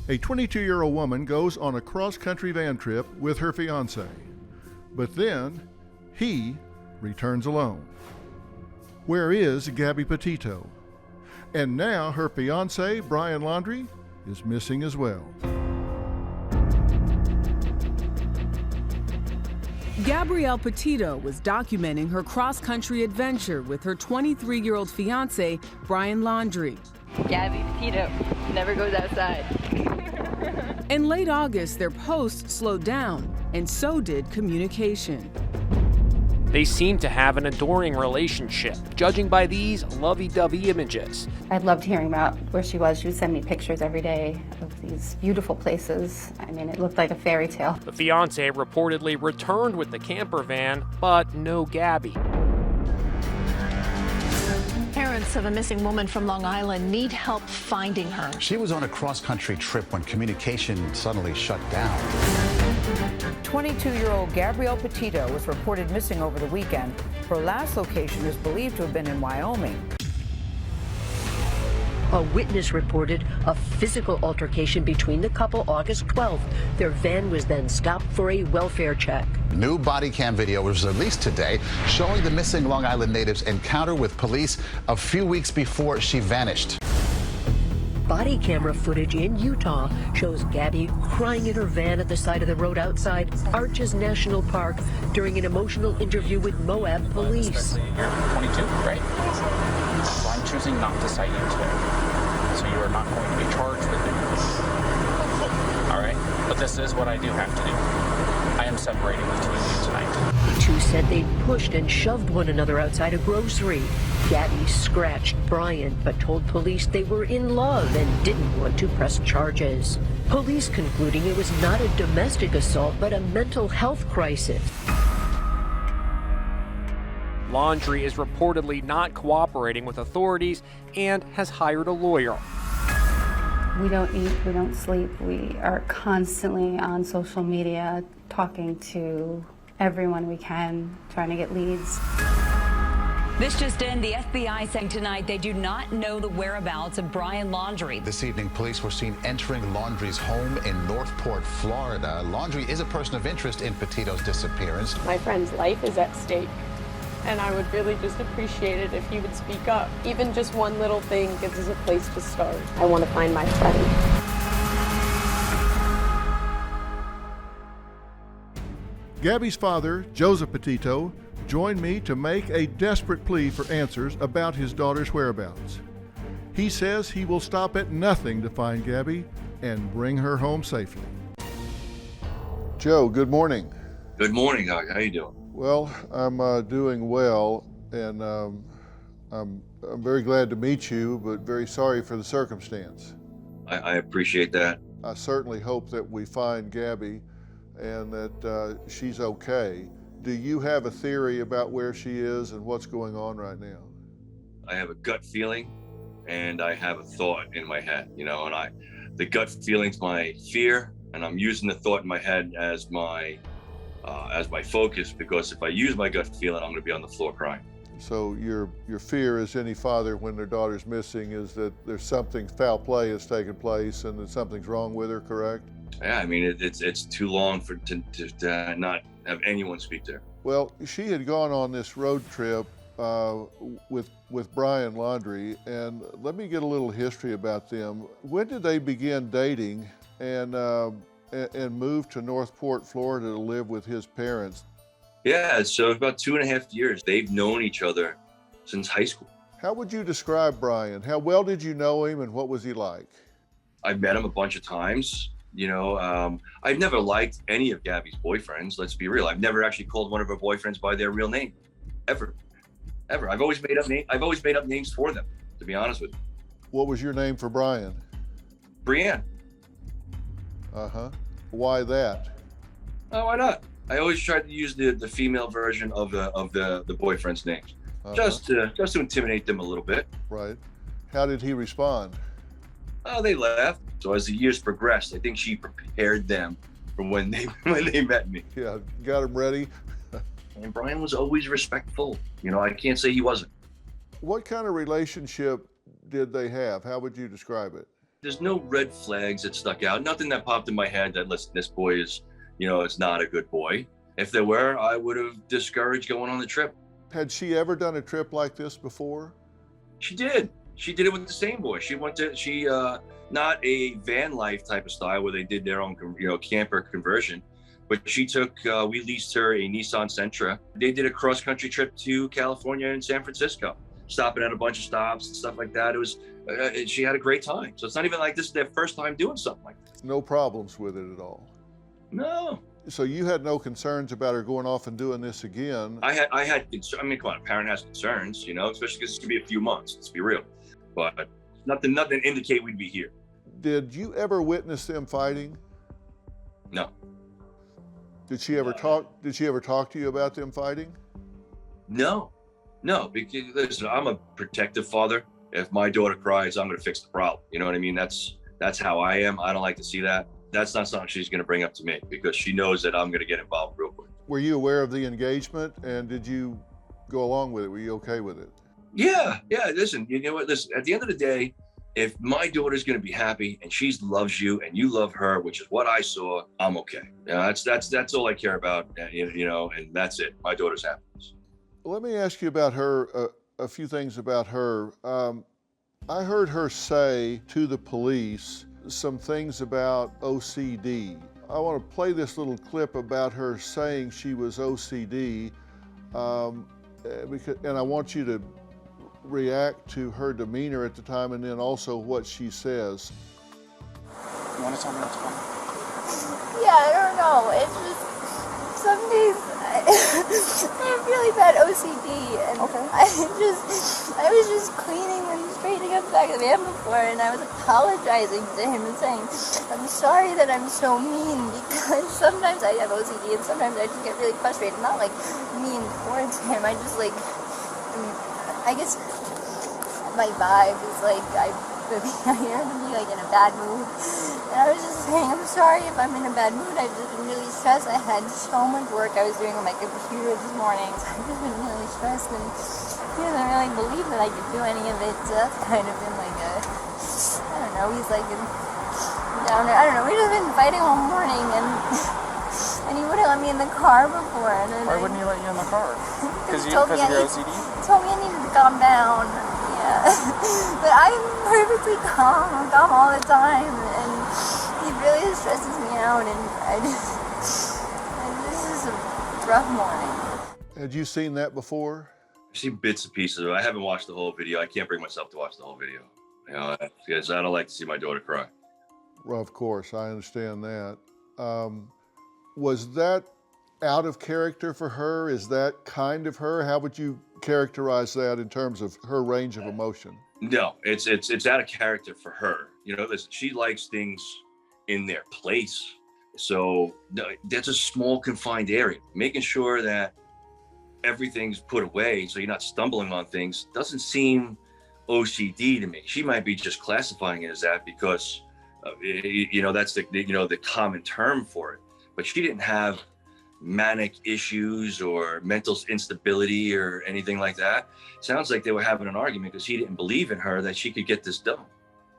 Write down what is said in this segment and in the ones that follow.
A 22-year-old woman goes on a cross-country van trip with her fiancé. But then, he returns alone. Where is Gabby Petito? And now her fiancé, Brian Laundrie, is missing as well. Gabrielle Petito was documenting her cross-country adventure with her 23-year-old fiancé, Brian Laundrie. Gabby Petito never goes outside. In late August, their posts slowed down, and so did communication. They seem to have an adoring relationship, judging by these lovey-dovey images. I loved hearing about where she was. She would send me pictures every day of these beautiful places. I mean, it looked like a fairy tale. The fiancé reportedly returned with the camper van, but no Gabby. Parents of a missing woman from Long Island need help finding her. She was on a cross-country trip when communication suddenly shut down. 22-year-old Gabrielle Petito was reported missing over the weekend. Her last location is believed to have been in Wyoming. A witness reported a physical altercation between the couple August 12th. Their van was then stopped for a welfare check. New body cam video was released today showing the missing Long Island native's encounter with police a few weeks before she vanished. Body camera footage in Utah shows Gabby crying in her van at the side of the road outside Arches National Park during an emotional interview with Moab police. You're 22, right? So I'm choosing not to cite you today. So you are not going to be charged with it. All right? But this is what I do have to do. I am separating between you tonight. The two said they pushed and shoved one another outside a grocery. Gabby scratched Brian, but told police they were in love and didn't want to press charges. Police concluding it was not a domestic assault, but a mental health crisis. Laundrie is reportedly not cooperating with authorities and has hired a lawyer. We don't eat, we don't sleep. We are constantly on social media talking to everyone we can, trying to get leads. This just in, the FBI saying tonight they do not know the whereabouts of Brian Laundrie. This evening, police were seen entering Laundrie's home in Northport, Florida. Laundrie is a person of interest in Petito's disappearance. My friend's life is at stake, and I would really just appreciate it if you would speak up. Even just one little thing gives us a place to start. I want to find my friend. Gabby's father, Joseph Petito, joined me to make a desperate plea for answers about his daughter's whereabouts. He says he will stop at nothing to find Gabby and bring her home safely. Joe, good morning. Good morning, Doc. How you doing? Well, I'm doing well, and I'm very glad to meet you, but very sorry for the circumstance. I appreciate that. I certainly hope that we find Gabby and that she's okay. Do you have a theory about where she is and what's going on right now? I have a gut feeling, and I have a thought in my head, and the gut feeling's my fear, and I'm using the thought in my head as my focus, because if I use my gut feeling, I'm going to be on the floor crying. So your fear, as any father when their daughter's missing, is that there's something, foul play has taken place and that something's wrong with her, correct? Yeah, I mean, it's too long to not have anyone speak to her. Well, she had gone on this road trip with Brian Laundrie, and let me get a little history about them. When did they begin dating and move to Northport, Florida to live with his parents? Yeah, so about 2.5 years. They've known each other since high school. How would you describe Brian? How well did you know him, and what was he like? I've met him a bunch of times. I've never liked any of Gabby's boyfriends. Let's be real. I've never actually called one of her boyfriends by their real name, ever. I've always made up names for them, to be honest with you. What was your name for Brian? Brienne. Why that? Oh, why not? I always tried to use the female version of the boyfriend's names, just to intimidate them a little bit. Right. How did he respond? Oh, they laughed. So as the years progressed, I think she prepared them for when they met me. Yeah, got them ready. And Brian was always respectful. I can't say he wasn't. What kind of relationship did they have? How would you describe it? There's no red flags that stuck out. Nothing that popped in my head that, listen, this boy is, is not a good boy. If there were, I would have discouraged going on the trip. Had she ever done a trip like this before? She did. She did it with the same boy. Not a van life type of style where they did their own, camper conversion, but she took, we leased her a Nissan Sentra. They did a cross-country trip to California and San Francisco, stopping at a bunch of stops and stuff like that. It was, she had a great time. So it's not even like this is their first time doing something like this. No problems with it at all? No. So you had no concerns about her going off and doing this again? I had concerns. I mean, come on, a parent has concerns, especially because it's gonna be a few months, let's be real. But nothing to indicate we'd be here. Did you ever witness them fighting? No. Did she ever talk to you about them fighting? No, because listen, I'm a protective father. If my daughter cries, I'm gonna fix the problem. You know what I mean? That's how I am. I don't like to see that. That's not something she's gonna bring up to me because she knows that I'm gonna get involved real quick. Were you aware of the engagement and did you go along with it? Were you okay with it? Yeah. Listen, you know what? Listen, at the end of the day, if my daughter's gonna be happy and she loves you and you love her, which is what I saw, I'm okay. That's all I care about. And that's it. My daughter's happiness. Let me ask you about her, a few things about her. I heard her say to the police some things about OCD. I want to play this little clip about her saying she was OCD, and I want you to react to her demeanor at the time and then also what she says. You want to tell me what's going on? Yeah, I don't know. It's just some days I have really bad OCD, and okay. I was just cleaning and straightening up the back of the van before, and I was apologizing to him and saying, I'm sorry that I'm so mean, because sometimes I have OCD and sometimes I just get really frustrated. Not like mean towards him, I just like, I guess my vibe is like I hear him be like in a bad mood, and I was just saying I'm sorry if I'm in a bad mood. I've just been really stressed. I had so much work I was doing on my computer this morning, so I've just been really stressed, and he doesn't really believe that I could do any of it. So that's kind of been like a, I don't know. He's like down there. I don't know. We've just been fighting all morning, and he wouldn't let me in the car before. And then why wouldn't he let you in the car? Because of your OCD? He told me I needed to calm down. Yeah, but I'm perfectly calm. I'm calm all the time, and he really stresses me out. And this is a rough morning. Had you seen that before? I've seen bits and pieces of it. I haven't watched the whole video. I can't bring myself to watch the whole video. Because I don't like to see my daughter cry. Well, of course, I understand that. Was that out of character for her? Is that kind of her? How would you characterize that in terms of her range of emotion? No, it's out of character for her. Listen, she likes things in their place. So that's a small confined area. Making sure that everything's put away so you're not stumbling on things doesn't seem OCD to me. She might be just classifying it as that because that's the common term for it. But she didn't have manic issues or mental instability or anything like that. Sounds like they were having an argument because he didn't believe in her that she could get this done.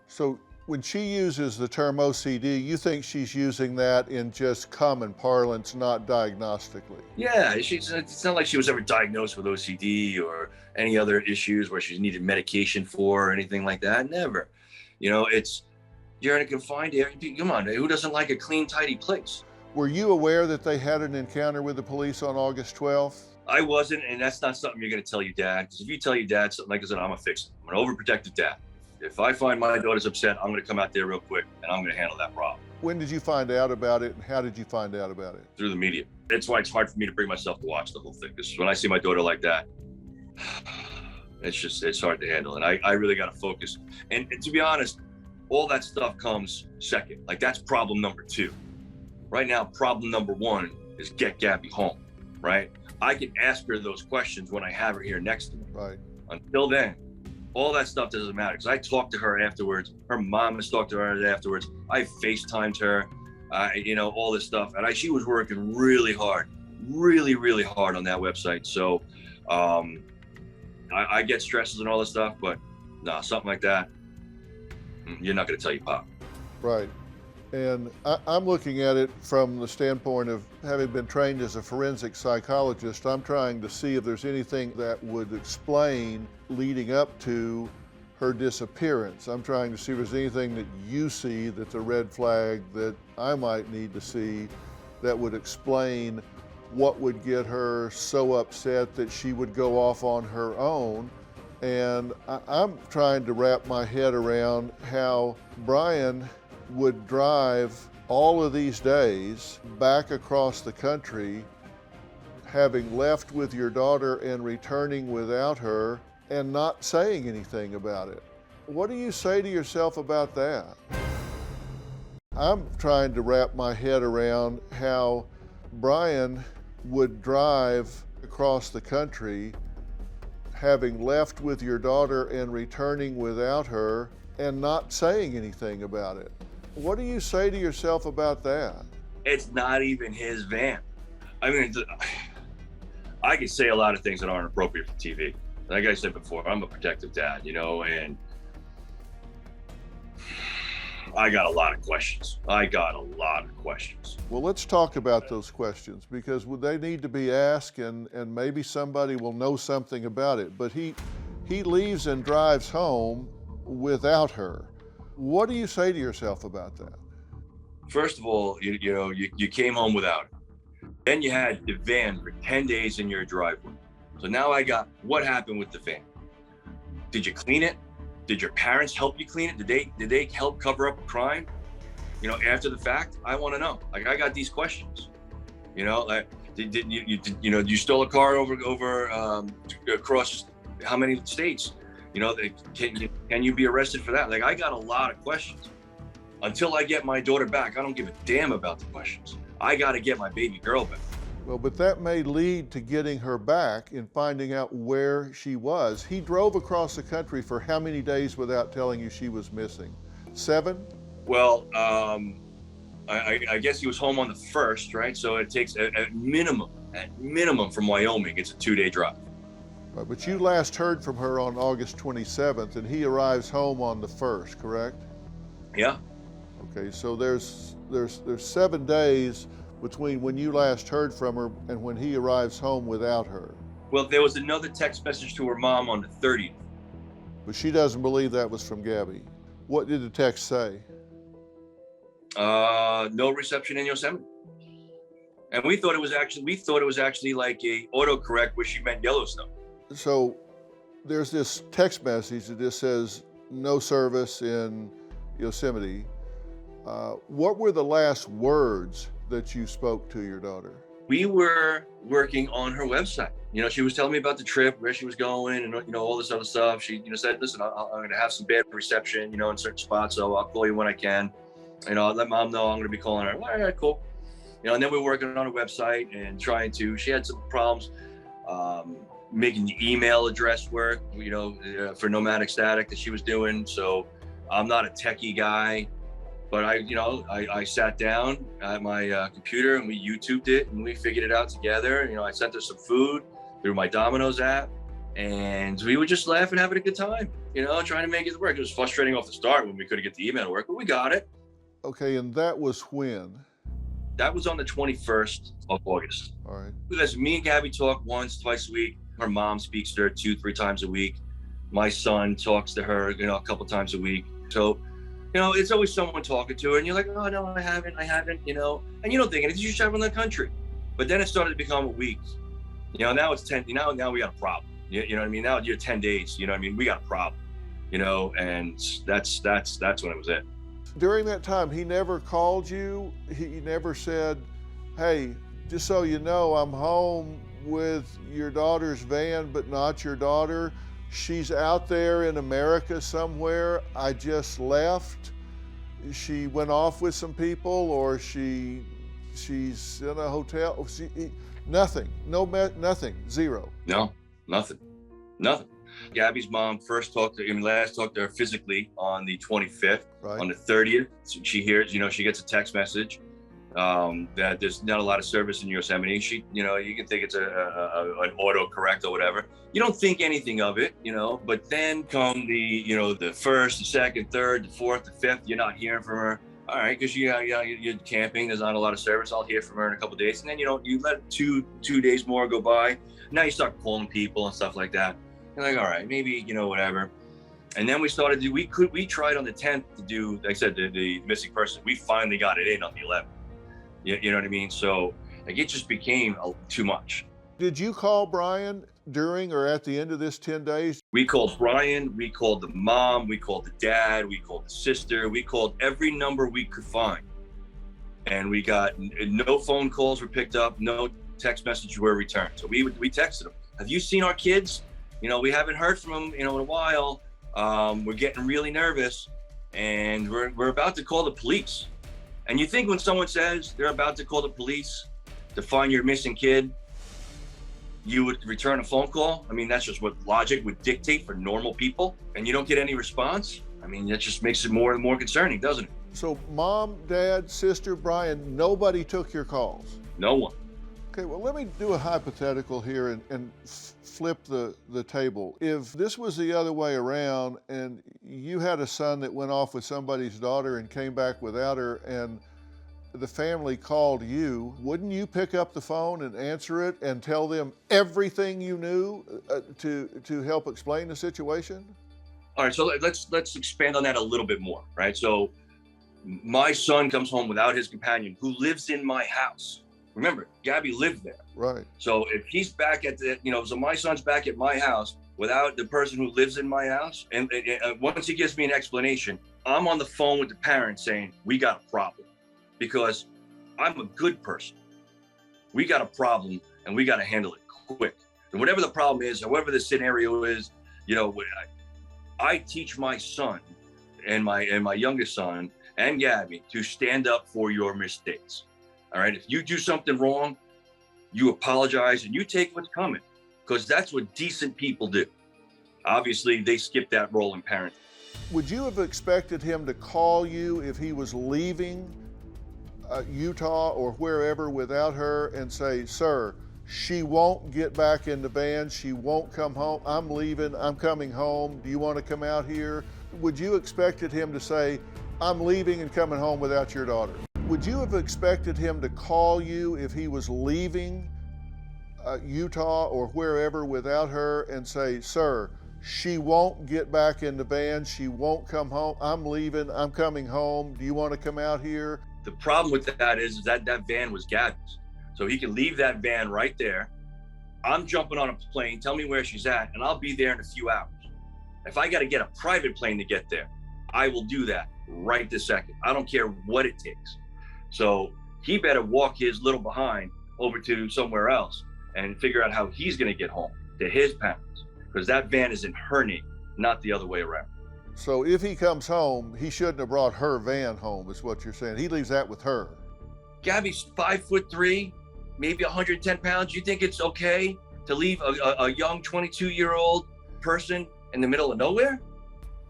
So when she uses the term OCD, you think she's using that in just common parlance, not diagnostically? Yeah, it's not like she was ever diagnosed with OCD or any other issues where she needed medication for or anything like that. Never. You're in a confined area. Come on, who doesn't like a clean, tidy place? Were you aware that they had an encounter with the police on August 12th? I wasn't, and that's not something you're going to tell your dad. Because if you tell your dad something like I said, I'm going to fix it. I'm an overprotective dad. If I find my daughter's upset, I'm going to come out there real quick, and I'm going to handle that problem. When did you find out about it, and how did you find out about it? Through the media. That's why it's hard for me to bring myself to watch the whole thing. Because when I see my daughter like that, it's hard to handle. And I really got to focus. And to be honest, all that stuff comes second. Like, that's problem number 2. Right now, problem number 1 is get Gabby home, right? I can ask her those questions when I have her here next to me. Right. Until then, all that stuff doesn't matter because I talked to her afterwards. Her mom has talked to her afterwards. I FaceTimed her, all this stuff. And she was working really hard, really, really hard on that website. So I get stresses and all this stuff, but no, something like that, You're not going to tell your pop. Right. And I'm looking at it from the standpoint of having been trained as a forensic psychologist. I'm trying to see if there's anything that would explain leading up to her disappearance. I'm trying to see if there's anything that you see that's a red flag that I might need to see that would explain what would get her so upset that she would go off on her own. And I'm trying to wrap my head around how Brian would drive all of these days back across the country, having left with your daughter and returning without her and not saying anything about it. What do you say to yourself about that? I'm trying to wrap my head around how Brian would drive across the country, having left with your daughter and returning without her and not saying anything about it. What do you say to yourself about that? It's not even his van. I mean, I can say a lot of things that aren't appropriate for TV. Like I said before, I'm a protective dad, and I got a lot of questions. Well, let's talk about those questions, because they need to be asked, and maybe somebody will know something about it. But he leaves and drives home without her. What do you say to yourself about that? First of all, you came home without it. Then you had the van for 10 days in your driveway. So now I got, what happened with the van? Did you clean it? Did your parents help you clean it? Did they help cover up a crime? After the fact, I want to know. Like, I got these questions. Like, did you stole a car over across how many states? Can you be arrested for that? Like, I got a lot of questions. Until I get my daughter back, I don't give a damn about the questions. I got to get my baby girl back. Well, but that may lead to getting her back and finding out where she was. He drove across the country for how many days without telling you she was missing? 7? Well, I guess he was home on the 1st, right? So it takes at minimum from Wyoming, it's a 2-day drive. Right, but you last heard from her on August 27th, and he arrives home on the 1st, correct? Yeah. Okay, so there's 7 days between when you last heard from her and when he arrives home without her. Well, there was another text message to her mom on the 30th. But she doesn't believe that was from Gabby. What did the text say? No reception in Yosemite. And we thought it was actually like a autocorrect where she meant Yellowstone. So there's this text message that just says no service in Yosemite. What were the last words that you spoke to your daughter? We were working on her website. She was telling me about the trip, where she was going, and all this other stuff. She said, listen, I'm going to have some bad reception, in certain spots, so I'll call you when I can. I'll let mom know I'm going to be calling her. All right, cool. And then we're working on a website and she had some problems making the email address work, for Nomadic Static that she was doing. So I'm not a techie guy, but I sat down at my computer and we YouTubed it and we figured it out together. I sent her some food through my Domino's app, and we would just laugh and having a good time, trying to make it work. It was frustrating off the start when we couldn't get the email to work, but we got it. Okay, and that was when? That was on the 21st of August. All right. Because me and Gabby talk once, twice a week. Her mom speaks to her 2-3 times a week. My son talks to her, a couple times a week. So, it's always someone talking to her, and you're like, oh no, I haven't, and you don't think anything. You travel in the country. But then it started to become a week. Now it's 10. Now we got a problem. You know what I mean? Now you're 10 days. You know what I mean? We got a problem. And that's when it was it. During that time, he never called you? He never said, hey, just so you know, I'm home with your daughter's van, but not your daughter. She's out there in America somewhere. I just left. She went off with some people, or she's in a hotel. Nothing. Nothing. Zero. No, nothing. Gabby's mom last talked to her physically on the 25th. Right. On the 30th, she hears, she gets a text message that there's not a lot of service in Yosemite. You can think it's an autocorrect or whatever. You don't think anything of it, but then come the first, the second, third, the fourth, the fifth, you're not hearing from her. All right, because you're camping, there's not a lot of service. I'll hear from her in a couple of days. And then, you let two days more go by. Now you start calling people and stuff like that. You're like, all right, maybe, whatever. And then we started we tried on the 10th to do, like I said, the missing person. We finally got it in on the 11th. You know what I mean? So it just became too much. Did you call Brian during or at the end of this 10 days? We called Brian, we called the mom, we called the dad, we called the sister, we called every number we could find. And we got no phone calls were picked up, no text messages were returned. So we texted them. Have you seen our kids? We haven't heard from them, in a while. We're getting really nervous and we're about to call the police. And you think when someone says they're about to call the police to find your missing kid, you would return a phone call? I mean, that's just what logic would dictate for normal people. And you don't get any response? I mean, that just makes it more and more concerning, doesn't it? So mom, dad, sister, Brian, nobody took your calls? No one. Okay, well, let me do a hypothetical here and flip the table. If this was the other way around and you had a son that went off with somebody's daughter and came back without her and the family called you, wouldn't you pick up the phone and answer it and tell them everything you knew to help explain the situation? All right, so let's expand on that a little bit more, right? So my son comes home without his companion who lives in my house. Remember, Gabby lived there. Right. So if he's back at so my son's back at my house without the person who lives in my house, and once he gives me an explanation, I'm on the phone with the parents saying, we got a problem because I'm a good person. We got a problem and we got to handle it quick. And whatever the problem is, however the scenario is, I teach my son and my youngest son and Gabby to stand up for your mistakes. All right, if you do something wrong, you apologize and you take what's coming, because that's what decent people do. Obviously, they skip that role in parenting. Would you have expected him to call you if he was leaving Utah or wherever without her and say, sir, she won't get back in the van, she won't come home, I'm leaving, I'm coming home, do you want to come out here? Would you expected him to say, I'm leaving and coming home without your daughter? Would you have expected him to call you if he was leaving Utah or wherever without her and say, sir, she won't get back in the van, she won't come home, I'm leaving, I'm coming home, do you want to come out here? The problem with that is that van was Gabby's. So he can leave that van right there. I'm jumping on a plane, tell me where she's at, and I'll be there in a few hours. If I got to get a private plane to get there, I will do that right this second. I don't care what it takes. So he better walk his little behind over to somewhere else and figure out how he's going to get home to his parents, because that van is in her name, not the other way around. So if he comes home, he shouldn't have brought her van home, is what you're saying. He leaves that with her. Gabby's 5'3", maybe 110 pounds. You think it's okay to leave a young 22-year-old person in the middle of nowhere?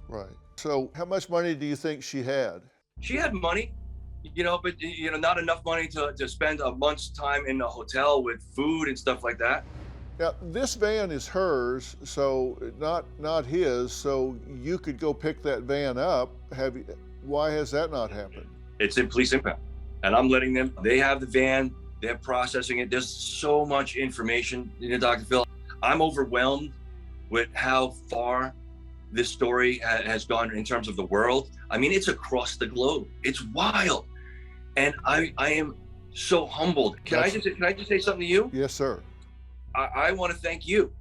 Right. So how much money do you think she had? She had money. But not enough money to spend a month's time in a hotel with food and stuff like that. Now, this van is hers, so not his, so you could go pick that van up. Why has that not happened? It's in police impound, and I'm letting them, they have the van, they're processing it. There's so much information, Dr. Phil. I'm overwhelmed with how far this story has gone in terms of the world. I mean, it's across the globe. It's wild. And I am so humbled. Can I just say something to you? Yes, sir. I want to thank you,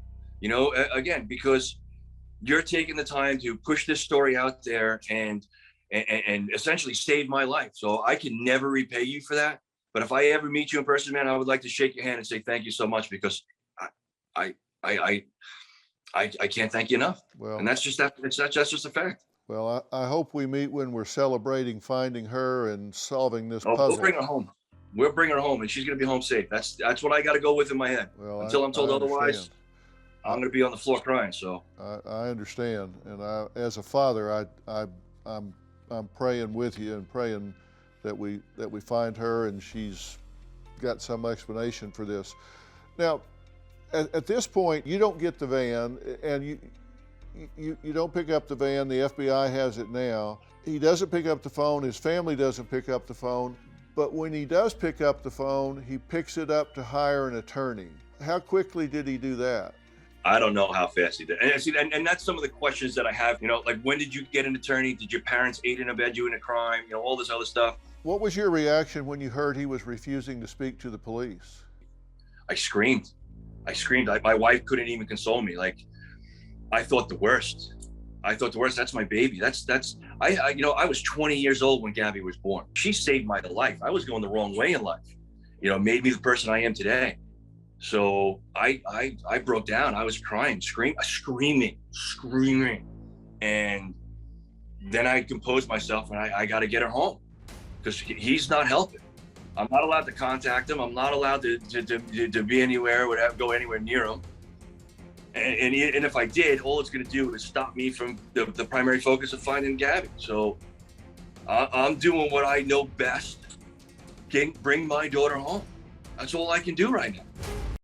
again, because you're taking the time to push this story out there and essentially save my life. So I can never repay you for that. But if I ever meet you in person, man, I would like to shake your hand and say thank you so much, because I can't thank you enough. Well, and that's just a fact. Well, I hope we meet when we're celebrating finding her and solving this puzzle. We'll bring her home. We'll bring her home, and she's going to be home safe. That's what I got to go with in my head. Well, until I'm told otherwise, I'm going to be on the floor crying. So I understand, and as a father, I'm praying with you and praying that we find her and she's got some explanation for this. Now, at this point, you don't get the van, and you don't pick up the van. The FBI has it now. He doesn't pick up the phone. His family doesn't pick up the phone. But when he does pick up the phone, he picks it up to hire an attorney. How quickly did he do that? I don't know how fast he did. And that's some of the questions that I have, like, when did you get an attorney? Did your parents aid and abet you in a crime? All this other stuff. What was your reaction when you heard he was refusing to speak to the police? I screamed. My wife couldn't even console me. Like, I thought the worst. That's my baby. I was 20 years old when Gabby was born. She saved my life. I was going the wrong way in life. Made me the person I am today. So I broke down. I was crying, screaming. And then I composed myself, and I got to get her home because he's not helping. I'm not allowed to contact him. I'm not allowed to be anywhere, go anywhere near him. And if I did, all it's going to do is stop me from the primary focus of finding Gabby. So I'm doing what I know best. Bring my daughter home. That's all I can do right now.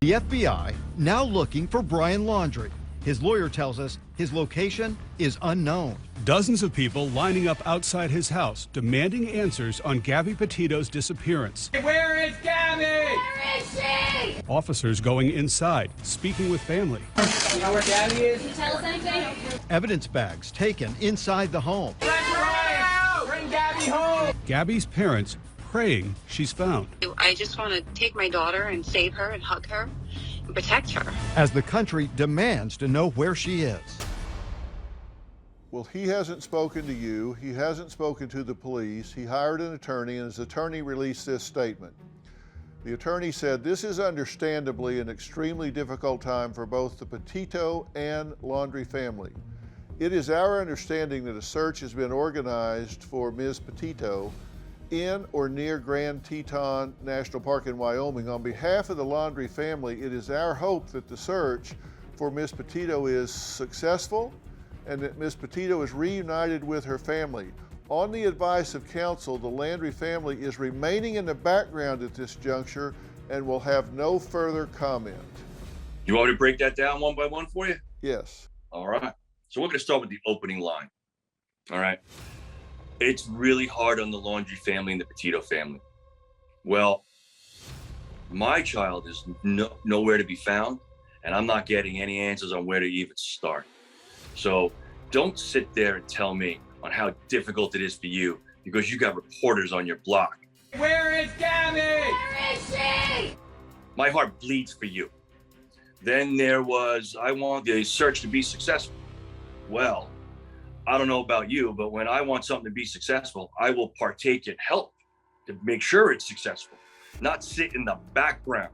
The FBI now looking for Brian Laundrie. His lawyer tells us his location is unknown. Dozens of people lining up outside his house, demanding answers on Gabby Petito's disappearance. Where is Gabby? Where is she? Officers going inside, speaking with family. You know where Gabby is? Can you tell us anything? Evidence bags taken inside the home. Bring Gabby home. Gabby's parents praying she's found. I just want to take my daughter and save her and hug her and protect her. As the country demands to know where she is. Well, he hasn't spoken to you. He hasn't spoken to the police. He hired an attorney, and his attorney released this statement. The attorney said, "This is understandably an extremely difficult time for both the Petito and Laundrie family. It is our understanding that a search has been organized for Ms. Petito in or near Grand Teton National Park in Wyoming. On behalf of the Laundrie family, it is our hope that the search for Ms. Petito is successful and that Ms. Petito is reunited with her family. On the advice of counsel, the Laundrie family is remaining in the background at this juncture and will have no further comment." You want me to break that down one by one for you? Yes. All right. So we're going to start with the opening line. All right. It's really hard on the Laundrie family and the Petito family. Well, my child is nowhere to be found, and I'm not getting any answers on where to even start. So don't sit there and tell me on how difficult it is for you because you got reporters on your block. Where is Gabby? Where is she? My heart bleeds for you. Then there was, I want the search to be successful. Well, I don't know about you, but when I want something to be successful, I will partake and help to make sure it's successful, not sit in the background,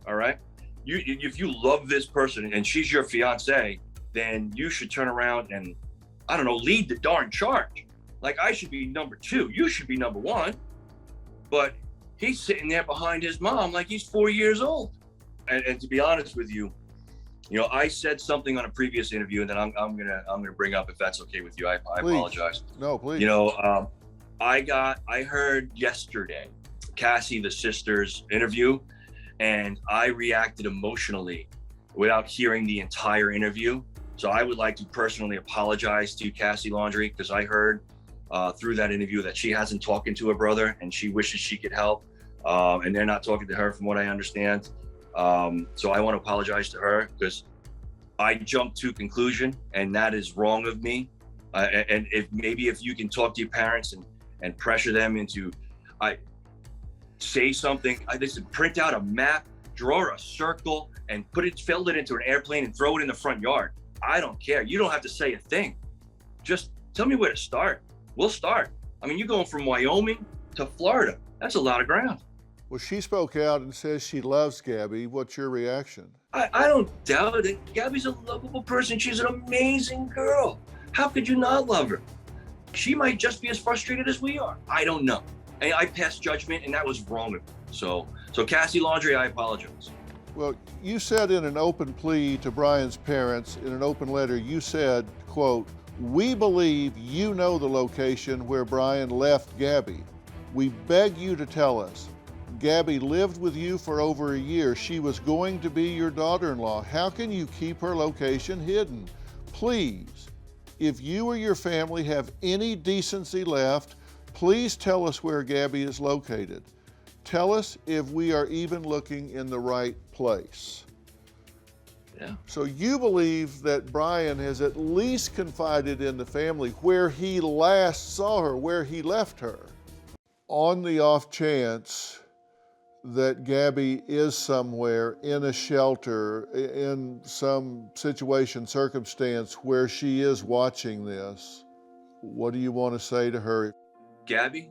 all right? If you love this person and she's your fiancé, then you should turn around and, I don't know, lead the darn charge. Like, I should be number 2, you should be number 1, but he's sitting there behind his mom like he's 4 years old. And to be honest with you, I said something on a previous interview, and then I'm gonna bring up, if that's okay with you. I apologize. No, please. I heard yesterday Cassie, the sister's interview, and I reacted emotionally without hearing the entire interview. So I would like to personally apologize to Cassie Laundrie because I heard through that interview that she hasn't talked to her brother and she wishes she could help, and they're not talking to her from what I understand. So I want to apologize to her because I jumped to conclusion, and that is wrong of me. And if you can talk to your parents and pressure them into, say something. They said print out a map, draw a circle, and fill it into an airplane and throw it in the front yard. I don't care. You don't have to say a thing. Just tell me where to start. We'll start. I mean, you're going from Wyoming to Florida. That's a lot of ground. Well, she spoke out and says she loves Gabby. What's your reaction? I don't doubt it. Gabby's a lovable person. She's an amazing girl. How could you not love her? She might just be as frustrated as we are. I don't know. I passed judgment, and that was wrong of me. So Cassie Laundrie, I apologize. Well, you said in an open plea to Brian's parents, in an open letter, you said, quote, "We believe you know the location where Brian left Gabby." We beg you to tell us. Gabby lived with you for over a year. She was going to be your daughter-in-law. How can you keep her location hidden? Please, if you or your family have any decency left, please tell us where Gabby is located. Tell us if we are even looking in the right place. Yeah. So you believe that Brian has at least confided in the family where he last saw her, where he left her. On the off chance that Gabby is somewhere in a shelter, in some situation, circumstance where she is watching this, what do you want to say to her? Gabby,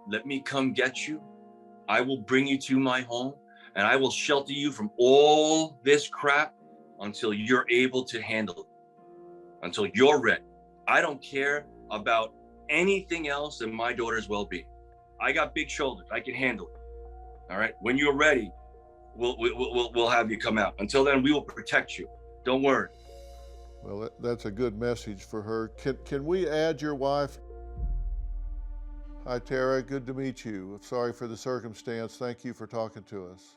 let me come get you. I will bring you to my home and I will shelter you from all this crap until you're able to handle it, until you're ready. I don't care about anything else than my daughter's well-being. I got big shoulders, I can handle it. All right, when you're ready, we'll have you come out. Until then, we will protect you. Don't worry. Well, that's a good message for her. Can we add your wife? Hi, Tara, good to meet you. Sorry for the circumstance. Thank you for talking to us.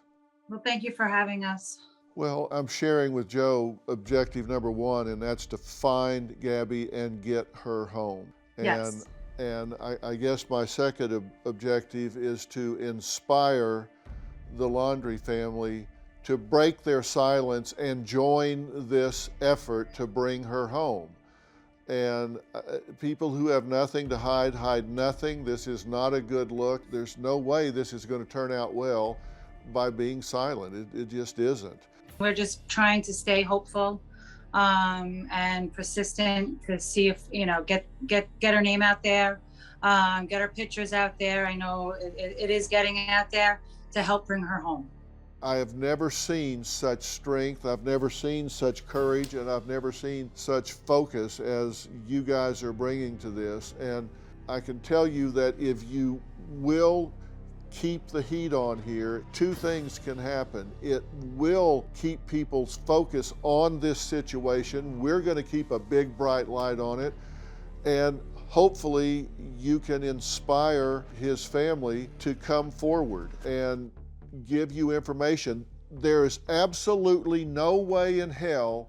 Well, thank you for having us. Well, I'm sharing with Joe objective number one, and that's to find Gabby and get her home. Yes. And I guess my second objective is to inspire the Laundrie family to break their silence and join this effort to bring her home. And people who have nothing to hide, hide nothing. This is not a good look. There's no way this is going to turn out well by being silent. It just isn't. We're just trying to stay hopeful and persistent to see if, get her name out there, get her pictures out there. I know it is getting out there to help bring her home. I have never seen such strength, I've never seen such courage, and I've never seen such focus as you guys are bringing to this. And I can tell you that if you will keep the heat on here, two things can happen. It will keep people's focus on this situation. We're going to keep a big bright light on it, and hopefully you can inspire his family to come forward and give you information. There is absolutely no way in hell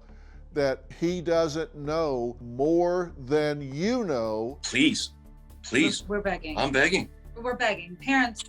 that he doesn't know more than you know. Please. We're begging. I'm begging. We're begging. Parent,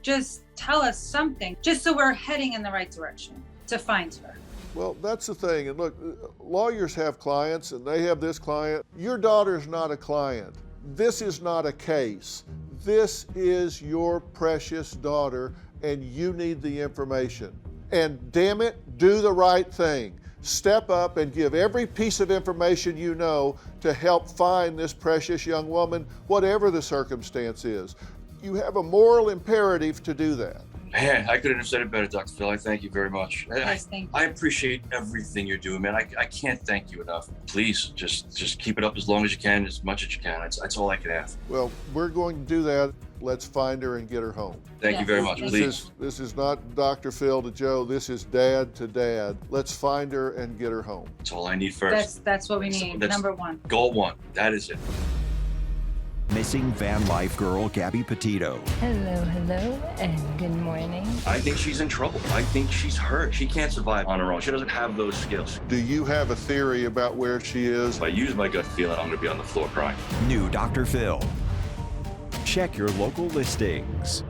just tell us something, just so we're heading in the right direction to find her. Well, that's the thing. And look, lawyers have clients, and they have this client. Your daughter's not a client. This is not a case. This is your precious daughter, and you need the information. And damn it, do the right thing. Step up and give every piece of information you know to help find this precious young woman, whatever the circumstance is. You have a moral imperative to do that. Man, I couldn't have said it better, Dr. Phil. I thank you very much. Yes, thank you. I appreciate everything you're doing, man. I can't thank you enough. Please, just keep it up as long as you can, as much as you can. That's all I can ask. Well, we're going to do that. Let's find her and get her home. Thank you very much, please. This is not Dr. Phil to Joe. This is dad to dad. Let's find her and get her home. That's all I need first. That's what we need, number one. Goal one, that is it. Missing van life girl Gabby Petito. Hello, and good morning. I think she's in trouble. I think she's hurt. She can't survive on her own. She doesn't have those skills. Do you have a theory about where she is? If I use my gut feeling, I'm going to be on the floor crying. New Dr. Phil. Check your local listings.